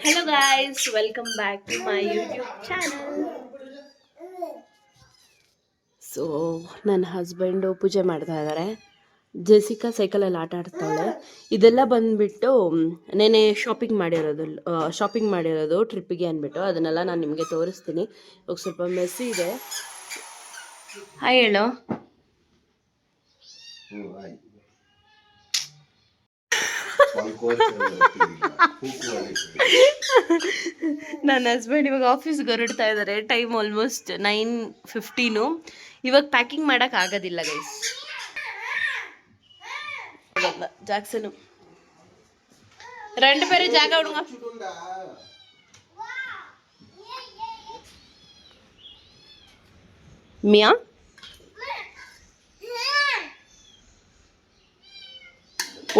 Hello guys, welcome back to my YouTube channel. So ನನ್ನ husband ಪೂಜೆ ಮಾಡ್ತಾ ಇದ್ದಾರೆ. ಜೆಸಿಕಾ ಸೈಕಲಲ್ಲಿ ಆಟ ಆಡ್ತಾಳೆ. ಇದೆಲ್ಲ ಬಂದುಬಿಟ್ಟು ನೆನೆ ಶಾಪಿಂಗ್ ಮಾಡಿರೋದು ಟ್ರಿಪ್ಪಿಗೆ ಅಂದ್ಬಿಟ್ಟು ಅದನ್ನೆಲ್ಲ ನಾನು ನಿಮಗೆ ತೋರಿಸ್ತೀನಿ. ಇವಾಗ ಸ್ವಲ್ಪ ಮೆಸ್ಸಿ ಇದೆ. ಹಾಯ್ ಹೇಳು. ನನ್ನ ಹಸ್ಬೆಂಡ್ ಇವಾಗ ಆಫೀಸ್ಗೆ ಹೊರಡ್ತಾ ಇದ್ದಾರೆ. Time almost 9:15. ಇವಾಗ ಪ್ಯಾಕಿಂಗ್ ಮಾಡಕ್ ಆಗೋದಿಲ್ಲ ಗೈಸ್. ಜಾಕ್ಸನು രണ്ട് പേര് ಜಾಗ ಹುಡುಗ ಮಿಯಾ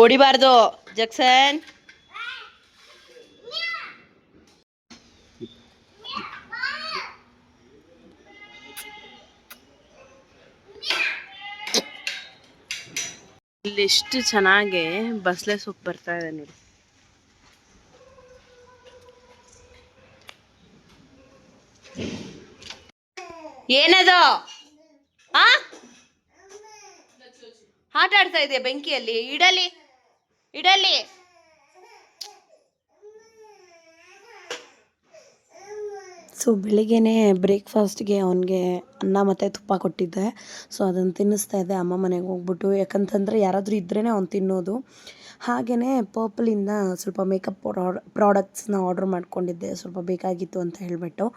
ಓಡಿಬಾರ್ದು ಜಕ್ಸನ್. ಇಲ್ಲಿ ಎಷ್ಟು ಚೆನ್ನಾಗಿ ಬಸ್ಲೆ ಸೊಪ್ಪು ಬರ್ತಾ ಇದೆ ನೋಡಿ. ಏನದು ಆಟ ಆಡ್ತಾ ಇದೆಯಾ ಬೆಂಕಿಯಲ್ಲಿ? ಇಡಲಿ. ಸೊ ಬೆಳಿಗ್ಗೆನೇ ಬ್ರೇಕ್ಫಾಸ್ಟ್ಗೆ ಅವನಿಗೆ ಅನ್ನ ಮತ್ತು ತುಪ್ಪ ಕೊಟ್ಟಿದ್ದೆ. ಸೊ ಅದನ್ನು ತಿನ್ನಿಸ್ತಾ ಇದ್ದೆ ಅಮ್ಮ ಮನೆಗೆ ಹೋಗ್ಬಿಟ್ಟು. ಯಾಕಂತಂದರೆ ಯಾರಾದರೂ ಇದ್ರೇ ಅವ್ನು ತಿನ್ನೋದು. ಹಾಗೆಯೇ ಪರ್ಪಲಿಂದ ಸ್ವಲ್ಪ ಮೇಕಪ್ ಪ್ರಾಡಕ್ಟ್ಸ್ನ ಆರ್ಡ್ರ್ ಮಾಡ್ಕೊಂಡಿದ್ದೆ, ಸ್ವಲ್ಪ ಬೇಕಾಗಿತ್ತು ಅಂತ ಹೇಳಿಬಿಟ್ಟು.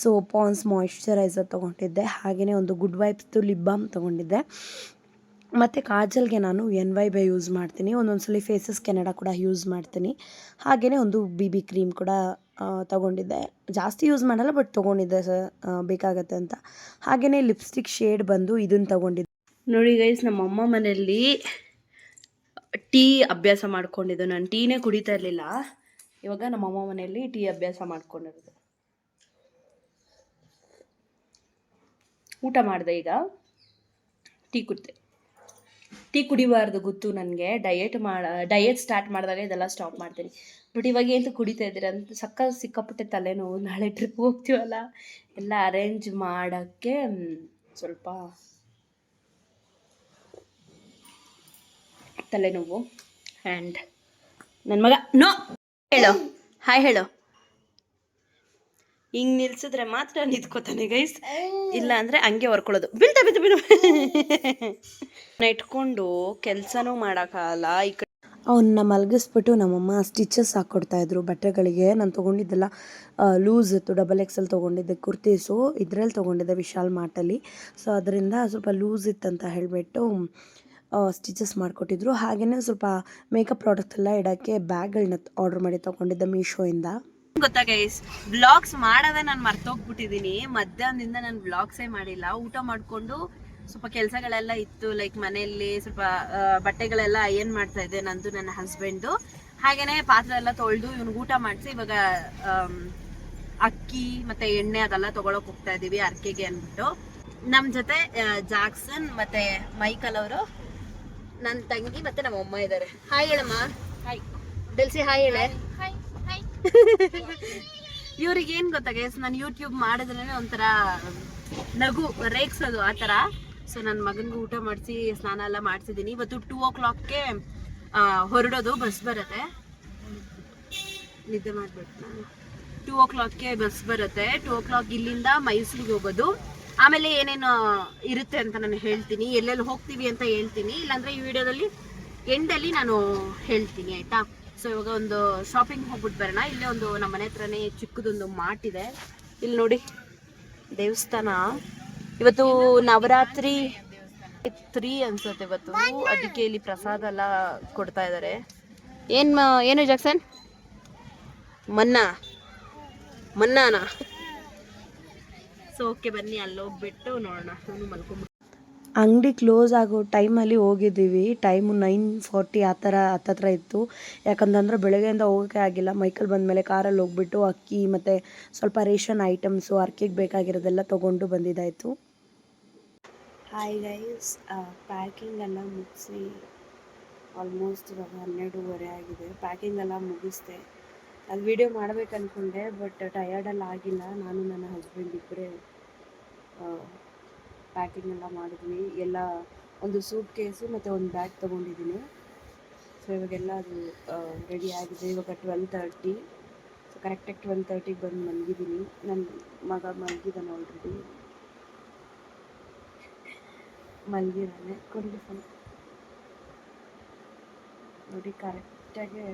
ಸೊ ಪಾನ್ಸ್ ಮಾಯಿಶ್ಚರೈಸರ್ ತೊಗೊಂಡಿದ್ದೆ, ಹಾಗೆಯೇ ಒಂದು ಗುಡ್ ವೈಬ್ಸ್ದು ಲಿಪ್ ಬಾಮ್ ತೊಗೊಂಡಿದ್ದೆ. ಮತ್ತು ಕಾಜಲ್ಗೆ ನಾನು NYBay ಯೂಸ್ ಮಾಡ್ತೀನಿ, ಒಂದೊಂದು ಸಲ ಫೇಸಸ್ ಕೆನಡಾ ಕೂಡ ಯೂಸ್ ಮಾಡ್ತೀನಿ. ಹಾಗೆಯೇ ಒಂದು BB ಕ್ರೀಮ್ ಕೂಡ ತೊಗೊಂಡಿದ್ದೆ. ಜಾಸ್ತಿ ಯೂಸ್ ಮಾಡಲ್ಲ, ಬಟ್ ತೊಗೊಂಡಿದ್ದೆ ಬೇಕಾಗತ್ತೆ ಅಂತ. ಹಾಗೆಯೇ ಲಿಪ್ಸ್ಟಿಕ್ ಶೇಡ್ ಬಂದು ಇದನ್ನು ತೊಗೊಂಡಿದ್ದೆ ನೋಡಿ ಗೈಸ್. ನಮ್ಮಮ್ಮ ಮನೆಯಲ್ಲಿ ಟೀ ಅಭ್ಯಾಸ ಮಾಡ್ಕೊಂಡಿದ್ದು. ನಾನು ಟೀನೇ ಕುಡಿತಾ ಇರಲಿಲ್ಲ. ಇವಾಗ ನಮ್ಮಮ್ಮ ಮನೆಯಲ್ಲಿ ಟೀ ಅಭ್ಯಾಸ ಮಾಡ್ಕೊಂಡಿರೋದು. ಊಟ ಮಾಡಿದೆ, ಈಗ ಟೀ ಕುಡಿದೆ. ಟೀ ಕುಡಿಬಾರ್ದು ಗೊತ್ತು ನನಗೆ. ಡಯಟ್ ಸ್ಟಾರ್ಟ್ ಮಾಡಿದಾಗ ಇದೆಲ್ಲ ಸ್ಟಾಪ್ ಮಾಡ್ತೀನಿ. ಬಟ್ ಇವಾಗ ಏನು ಕುಡಿತಾ ಇದ್ದೀರ ಅಂತ ಸಿಕ್ಕಾಪಟ್ಟೆ ತಲೆನೋವು. ನಾಳೆ ಟ್ರಿಪ್ ಹೋಗ್ತೀವಲ್ಲ, ಎಲ್ಲ ಅರೇಂಜ್ ಮಾಡೋಕ್ಕೆ ಸ್ವಲ್ಪ ತಲೆನೋವು. ಆ್ಯಂಡ್ ನನ್ನ ಮಗ ನೋ ಹೇಳು, ಹಾಯ್ ಹೇಳು. ಹಿಂಗೆ ನಿಲ್ಸಿದ್ರೆ ಮಾತ್ರ ನಿಂತ್ಕೋತಾನೆ ಗೈಸ್, ಇಲ್ಲ ಅಂದರೆ ಹಂಗೆ ಹೊರ್ಕೊಳ್ಳೋದು. ಬಿಲ್ತ ಇಟ್ಕೊಂಡು ಕೆಲಸನೂ ಮಾಡೋಕ್ಕಾಗಲ್ಲ. ಈ ಕಡೆ ಅವನ್ನ ಮಲಗಿಸ್ಬಿಟ್ಟು ನಮ್ಮಮ್ಮ ಸ್ಟಿಚಸ್ ಹಾಕ್ಕೊಡ್ತಾಯಿದ್ರು ಬಟ್ಟೆಗಳಿಗೆ. ನಾನು ತೊಗೊಂಡಿದ್ದೆಲ್ಲ ಲೂಸ್ ಇತ್ತು, XXL ತೊಗೊಂಡಿದ್ದೆ ಕುರ್ತೀಸು. ಇದರಲ್ಲಿ ತೊಗೊಂಡಿದ್ದೆ ವಿಶಾಲ್ ಮಾರ್ಟಲ್ಲಿ. ಸೊ ಅದರಿಂದ ಸ್ವಲ್ಪ ಲೂಸ್ ಇತ್ತಂತ ಹೇಳಿಬಿಟ್ಟು ಸ್ಟಿಚಸ್ ಮಾಡಿಕೊಟ್ಟಿದ್ರು. ಹಾಗೆಯೇ ಸ್ವಲ್ಪ ಮೇಕಪ್ ಪ್ರಾಡಕ್ಟ್ ಎಲ್ಲ ಇಡೋಕ್ಕೆ ಬ್ಯಾಗ್ಗಳನ್ನ ಆರ್ಡ್ರ್ ಮಾಡಿ ತೊಗೊಂಡಿದ್ದೆ ಮೀಶೋಯಿಂದ. ಗೊತ್ತಾ ಗೈಸ್, ವ್ಲಾಗ್ಸ್ ಮಾಡೋದೇ ನಾನು ಮರ್ತೋಗ್ಬಿಟ್ಟಿದ್ದೀನಿ. ಮಧ್ಯಾಹ್ನದಿಂದ ನಾನು ವ್ಲಾಗ್ಸೇ ಮಾಡಿಲ್ಲ. ಊಟ ಮಾಡಿಕೊಂಡು ಸ್ವಲ್ಪ ಕೆಲಸಗಳೆಲ್ಲ ಇತ್ತು, ಲೈಕ್ ಮನೆಯಲ್ಲಿ ಸ್ವಲ್ಪ ಬಟ್ಟೆಗಳೆಲ್ಲ ಅಯನ್ ಮಾಡ್ತಾ ಇದ್ದೆ ನಂದು, ನನ್ನ ಹಸ್ಬೆಂಡು. ಹಾಗೆಯೇ ಪಾತ್ರೆ ಎಲ್ಲ ತೊಳೆದು ಇವ್ನಿಗೆ ಊಟ ಮಾಡಿಸಿ ಇವಾಗ ಅಕ್ಕಿ ಮತ್ತು ಎಣ್ಣೆ ಅದೆಲ್ಲ ತೊಗೊಳಕ್ಕೆ ಹೋಗ್ತಾ ಇದ್ದೀವಿ ಅರ್ಕೆಗೆ ಅಂದ್ಬಿಟ್ಟು. ನಮ್ಮ ಜೊತೆ ಜಾಕ್ಸನ್ ಮತ್ತು ಮೈಕಲ್ ಅವರು, ನನ್ನ ತಂಗಿ ಮತ್ತು ನಮ್ಮ ಅಮ್ಮ ಇದ್ದಾರೆ. ಹಾಯ್ ಹೇಳಮ್ಮ. ಹಾಯ್ ಡೆಲ್ಸಿ, ಹಾಯ್ ಹೇಳೆ. ಇವ್ರಿಗೆ ಏನು ಗೊತ್ತಾ ಗೈಸ್, ನಾನು ಯೂಟ್ಯೂಬ್ ಮಾಡಿದ್ರೆ ಒಂಥರ ನಗು ರೇಗ್ಸೋದು ಆ ಥರ. ಸೊ ನನ್ನ ಮಗನಿಗೆ ಊಟ ಮಾಡಿಸಿ ಸ್ನಾನ ಎಲ್ಲ ಮಾಡಿಸಿದ್ದೀನಿ. ಇವತ್ತು 2 o'clockಗೆ ಹೊರಡೋದು, ಬಸ್ ಬರುತ್ತೆ. ನಿದ್ದೆ ಮಾಡಿಬಿಟ್ಟು ನಾನು 2 o'clockಗೆ ಬಸ್ ಬರುತ್ತೆ. 2 o'clock ಇಲ್ಲಿಂದ ಮೈಸೂರಿಗೆ ಹೋಗೋದು. ಆಮೇಲೆ ಏನೇನು ಇರುತ್ತೆ ಅಂತ ನಾನು ಹೇಳ್ತೀನಿ, ಎಲ್ಲೆಲ್ಲಿ ಹೋಗ್ತೀವಿ ಅಂತ ಹೇಳ್ತೀನಿ. ಇಲ್ಲಾಂದರೆ ಈ ವಿಡಿಯೋದಲ್ಲಿ ಎಂಡಲ್ಲಿ ನಾನು ಹೇಳ್ತೀನಿ, ಆಯಿತಾ. ಸೊ ಇವಾಗ ಒಂದು ಶಾಪಿಂಗ್ ಹೋಗ್ಬಿಟ್ಟು ಬರೋಣ. ಇಲ್ಲೇ ಒಂದು ನಮ್ಮ ಮನೆ ಹತ್ರನೇ ಚಿಕ್ಕದೊಂದು ಮಾರ್ಟ್ ಇದೆ. ಇಲ್ಲಿ ನೋಡಿ ದೇವಸ್ಥಾನ. ಇವತ್ತು ನವರಾತ್ರಿ 3 ಅನ್ಸುತ್ತೆ ಇವತ್ತು, ಅದಕ್ಕೆ ಇಲ್ಲಿ ಪ್ರಸಾದ ಎಲ್ಲ ಕೊಡ್ತಾ ಇದ್ದಾರೆ. ಏನು ಜಾಕ್ಸನ್? ಮನ್ನಾನ. ಸೊ ಓಕೆ ಬನ್ನಿ, ಅಲ್ಲಿ ಹೋಗ್ಬಿಟ್ಟು ನೋಡೋಣ. ನಾನು ಮಲ್ಕೊಂಡ್ಬಿಟ್ಟು ಅಂಗಡಿ ಕ್ಲೋಸ್ ಆಗೋ ಟೈಮಲ್ಲಿ ಹೋಗಿದ್ದೀವಿ. ಟೈಮು 9:40 ಆ ಥರ ಹತ್ತತ್ರ ಇತ್ತು. ಯಾಕಂತಂದರೆ ಬೆಳಗ್ಗೆಯಿಂದ ಹೋಗೋಕ್ಕೆ ಆಗಿಲ್ಲ. ಮೈಕಲ್ ಬಂದಮೇಲೆ ಕಾರಲ್ಲಿ ಹೋಗ್ಬಿಟ್ಟು ಅಕ್ಕಿ ಮತ್ತು ಸ್ವಲ್ಪ ರೇಷನ್ ಐಟಮ್ಸು ಅರ್ಕೆಗೆ ಬೇಕಾಗಿರೋದೆಲ್ಲ ತೊಗೊಂಡು ಬಂದಿದ್ದಾಯಿತು. ಹಾಯ್ ಗೈಸ್, ಪ್ಯಾಕಿಂಗ್ ಎಲ್ಲ ಮುಗಿಸಿ ಆಲ್ಮೋಸ್ಟ್ ಇವಾಗ 12:30 ಆಗಿದೆ. ಪ್ಯಾಕಿಂಗ್ ಎಲ್ಲ ಮುಗಿಸ್ದೆ. ಅಲ್ಲಿ ವೀಡಿಯೋ ಮಾಡ್ಬೇಕು ಅಂದ್ಕೊಂಡೆ, ಬಟ್ ಟಯರ್ಡಲ್ಲಿ ಆಗಿಲ್ಲ. ನಾನು ನನ್ನ ಹಸ್ಬೆಂಡ್ ಇಬ್ಬರೇ ಪ್ಯಾಕಿಂಗ್ ಎಲ್ಲ ಮಾಡಿದ್ವಿ. ಎಲ್ಲ ಒಂದು ಸೂಟ್ ಕೇಸು ಮತ್ತು ಒಂದು ಬ್ಯಾಗ್ ತೊಗೊಂಡಿದ್ದೀನಿ. ಸೊ ಇವಾಗೆಲ್ಲ ಅದು ರೆಡಿ ಆಗಿದೆ. ಇವಾಗ 12:30. ಸೊ ಕರೆಕ್ಟಾಗಿ 12:30ಗೆ ಬಂದು ಮಲಗಿದ್ದೀನಿ. ನನ್ನ ಮಗ ಮಲಗಿದ್ದಾನೆ ಆಲ್ರೆಡಿ, ಮಲಗಿದ್ದಾನೆ ಕೊಂಡಿಫನ್ ನೋಡಿ. ಕರೆಕ್ಟಾಗಿ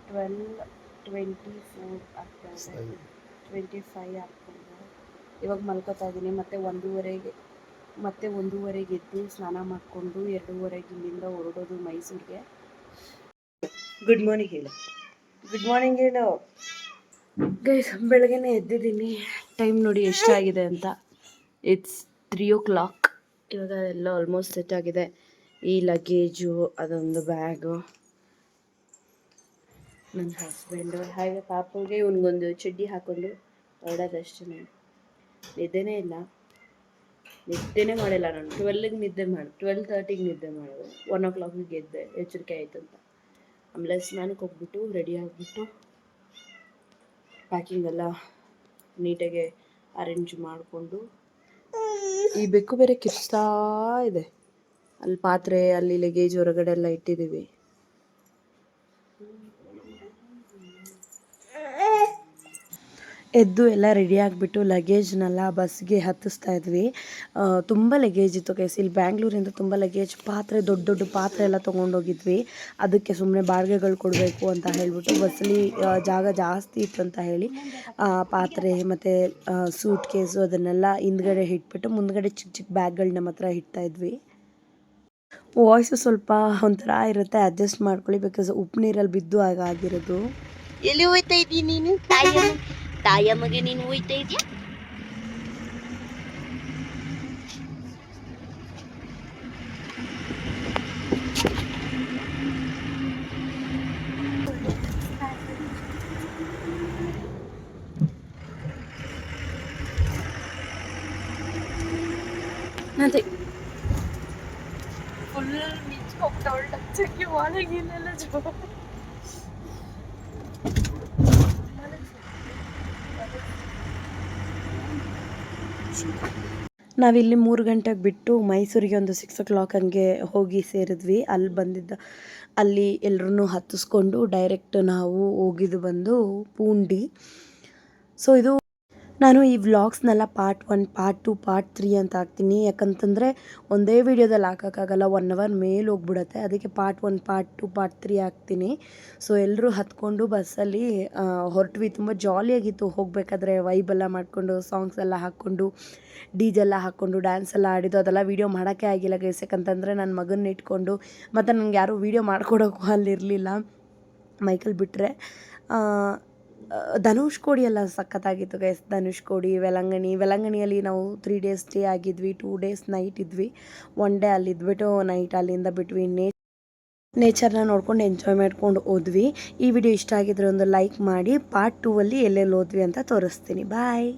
12:24 ಆಗ್ತಾಯಿದೆ, 25 ಆಗ್ತಾಯಿದೆ. ಇವಾಗ ಮಲ್ಕೋತಾ ಇದ್ದೀನಿ. ಮತ್ತೆ ಒಂದೂವರೆಗೆ ಎದ್ದು ಸ್ನಾನ ಮಾಡಿಕೊಂಡು 2:30ಗೆ ಇಲ್ಲಿಂದ ಹೊರಡೋದು ಮೈಸೂರಿಗೆ. ಗುಡ್ ಮಾರ್ನಿಂಗ್ ಹೇಳು. ಗುಡ್ ಮಾರ್ನಿಂಗ್ ಹೇಳು ಗೈಸ್. ಬೆಳಗ್ಗೆನೇ ಎದ್ದಿದ್ದೀನಿ. ಟೈಮ್ ನೋಡಿ ಎಷ್ಟಾಗಿದೆ ಅಂತ. It's 3 o'clock. ಇವಾಗ ಎಲ್ಲ ಆಲ್ಮೋಸ್ಟ್ ಸೆಟ್ ಆಗಿದೆ. ಈ ಲಗೇಜು, ಅದೊಂದು ಬ್ಯಾಗು, ನನ್ನ ಹಸ್ಬೆಂಡು, ಹಾಗೆ ಪಾಪುಗೆ ಇವನಿಗೊಂದು ಚಡ್ಡಿ ಹಾಕ್ಕೊಂಡು ಹೊರಡೋದಷ್ಟೇ. ನಿದ್ದೆನೇ ಇಲ್ಲ, ನಿದ್ದೆನೇ ಮಾಡಿಲ್ಲ ನಾನು. 12ಗೆ ನಿದ್ದೆ ಮಾಡಿ 12:30ಗೆ ನಿದ್ದೆ ಮಾಡೋದು. 1 o'clockಗೆ ಎದ್ದೆ, ಎಚ್ಚರಿಕೆ ಆಯಿತು ಅಂತ. ಆಮೇಲೆ ಸ್ನಾನಕ್ಕೆ ಹೋಗ್ಬಿಟ್ಟು ರೆಡಿ ಆಗಿಬಿಟ್ಟು ಪ್ಯಾಕಿಂಗ್ ಎಲ್ಲ ನೀಟಾಗಿ ಅರೇಂಜ್ ಮಾಡಿಕೊಂಡು, ಈ ಬೆಕ್ಕು ಬೇರೆ ಕಿರ್ಚ್ತಾ ಇದೆ. ಅಲ್ಲಿ ಪಾತ್ರೆ, ಅಲ್ಲಿ ಲಗೇಜ್ ಹೊರಗಡೆ ಎಲ್ಲ ಇಟ್ಟಿದ್ದೀವಿ. ಎದ್ದು ಎಲ್ಲ ರೆಡಿ ಆಗಿಬಿಟ್ಟು ಲಗೇಜ್ನೆಲ್ಲ ಬಸ್ಗೆ ಹತ್ತಿಸ್ತಾ ಇದ್ವಿ. ತುಂಬ ಲಗೇಜ್ ಇತ್ತು ಗೈಸ್. ಇಲ್ಲಿ ಬ್ಯಾಂಗ್ಳೂರಿಂದ ತುಂಬ ಲಗೇಜ್, ಪಾತ್ರೆ, ದೊಡ್ಡ ದೊಡ್ಡ ಪಾತ್ರೆ ಎಲ್ಲ ತೊಗೊಂಡೋಗಿದ್ವಿ. ಅದಕ್ಕೆ ಸುಮ್ಮನೆ ಬಾಡಿಗೆಗಳು ಕೊಡಬೇಕು ಅಂತ ಹೇಳಿಬಿಟ್ಟು ಬಸ್ಸಲ್ಲಿ ಜಾಗ ಜಾಸ್ತಿ ಇತ್ತು ಅಂತ ಹೇಳಿ ಪಾತ್ರೆ ಮತ್ತು ಸೂಟ್ ಕೇಸು ಅದನ್ನೆಲ್ಲ ಹಿಂದ್ಗಡೆ ಇಟ್ಬಿಟ್ಟು ಮುಂದ್ಗಡೆ ಚಿಕ್ಕ ಚಿಕ್ಕ ಬ್ಯಾಗ್ಗಳು ನಮ್ಮ ಹತ್ರ ಇಡ್ತಾ ಇದ್ವಿ. ವಾಯ್ಸು ಸ್ವಲ್ಪ ಒಂಥರ ಇರುತ್ತೆ, ಅಡ್ಜಸ್ಟ್ ಮಾಡ್ಕೊಳ್ಳಿ. ಬಿಕಾಸ್ ಉಪ್ಪು ನೀರಲ್ಲಿ ಬಿದ್ದು ಆಗಿರೋದು. ಎಲ್ಲಿ ಹೋಯ್ತಾ ಇದ್ದೀನಿ ನೀನು? ತಾಯಮ್ಮಗೆ ನೀನು ಹೋಯ್ತಾ ಇದೆಯಾ? ನಂತೆ ಫುಲ್ ಮಿಂಚ್ಕೊಂಡ್ಬಿಟ್ಟವಳು. ಲಚ್ಚಕ್ಕೆ ಒಳಗಿಲ್ಲ ಜೋ. ನಾವಿಲ್ಲಿ 3 ಗಂಟೆಗೆ ಬಿಟ್ಟು ಮೈಸೂರಿಗೆ ಒಂದು 6 o'clock ಹಂಗೆ ಹೋಗಿ ಸೇರಿದ್ವಿ. ಅಲ್ಲಿ ಎಲ್ಲರೂ ಹತ್ತಿಸ್ಕೊಂಡು ಡೈರೆಕ್ಟ್ ನಾವು ಹೋಗಿದ್ದು ಬಂದು ಪೂಂಡಿ. ಸೊ ಇದು ನಾನು ಈ ವ್ಲಾಗ್ಸ್ನೆಲ್ಲ ಪಾರ್ಟ್ 1, ಪಾರ್ಟ್ 2, ಪಾರ್ಟ್ 3 ಅಂತ ಹಾಕ್ತೀನಿ. ಯಾಕಂತಂದರೆ ಒಂದೇ ವೀಡಿಯೋದಲ್ಲಿ ಹಾಕೋಕ್ಕಾಗಲ್ಲ, 1 hour ಮೇಲೆ ಹೋಗ್ಬಿಡುತ್ತೆ. ಅದಕ್ಕೆ ಪಾರ್ಟ್ 1, ಪಾರ್ಟ್ 2, ಪಾರ್ಟ್ 3 ಹಾಕ್ತೀನಿ. ಸೊ ಎಲ್ಲರೂ ಹತ್ಕೊಂಡು ಬಸ್ಸಲ್ಲಿ ಹೊರಟ್ವಿ. ತುಂಬ ಜಾಲಿಯಾಗಿತ್ತು. ಹೋಗಬೇಕಾದ್ರೆ ವೈಬೆಲ್ಲ ಮಾಡಿಕೊಂಡು, ಸಾಂಗ್ಸ್ ಎಲ್ಲ ಹಾಕ್ಕೊಂಡು, ಡಿಜೆಲ್ಲ ಹಾಕ್ಕೊಂಡು, ಡ್ಯಾನ್ಸ್ ಎಲ್ಲ ಆಡಿದ್ದು. ಅದೆಲ್ಲ ವೀಡಿಯೋ ಮಾಡೋಕ್ಕೆ ಆಗಿಲ್ಲ ಗೈಸ್. ಯಾಕಂತಂದರೆ ನನ್ನ ಮಗನ್ನ ಇಟ್ಕೊಂಡು ಮತ್ತು ನನಗೆ ಯಾರೂ ವೀಡಿಯೋ ಮಾಡ್ಕೊಡೋಕ್ಕೂ ಅಲ್ಲಿರಲಿಲ್ಲ ಮೈಕಲ್ ಬಿಟ್ಟರೆ. ಧನುಷ್ಕೋಡಿ ಎಲ್ಲ ಸಖತ್ತಾಗಿತ್ತು ಗೈಸ್. ಧನುಷ್ಕೋಡಿ, ವೆಲಂಗಣಿಯಲ್ಲಿ ನಾವು 3 days ಸ್ಟೇ ಆಗಿದ್ವಿ. 2 days ನೈಟ್ ಇದ್ವಿ. 1 day ಅಲ್ಲಿ ಇದ್ಬಿಟ್ಟು ನೈಟ್ ಅಲ್ಲಿಂದ ಬಿಟ್ವಿ. ನೇಚರ್ನ ನೋಡ್ಕೊಂಡು ಎಂಜಾಯ್ ಮಾಡ್ಕೊಂಡು ಹೋದ್ವಿ. ಈ ವಿಡಿಯೋ ಇಷ್ಟ ಆಗಿದ್ರೆ ಒಂದು ಲೈಕ್ ಮಾಡಿ. ಪಾರ್ಟ್ 2 ಅಲ್ಲಿ ಎಲ್ಲೆಲ್ಲಿ ಹೋದ್ವಿ ಅಂತ ತೋರಿಸ್ತೀನಿ. ಬಾಯ್.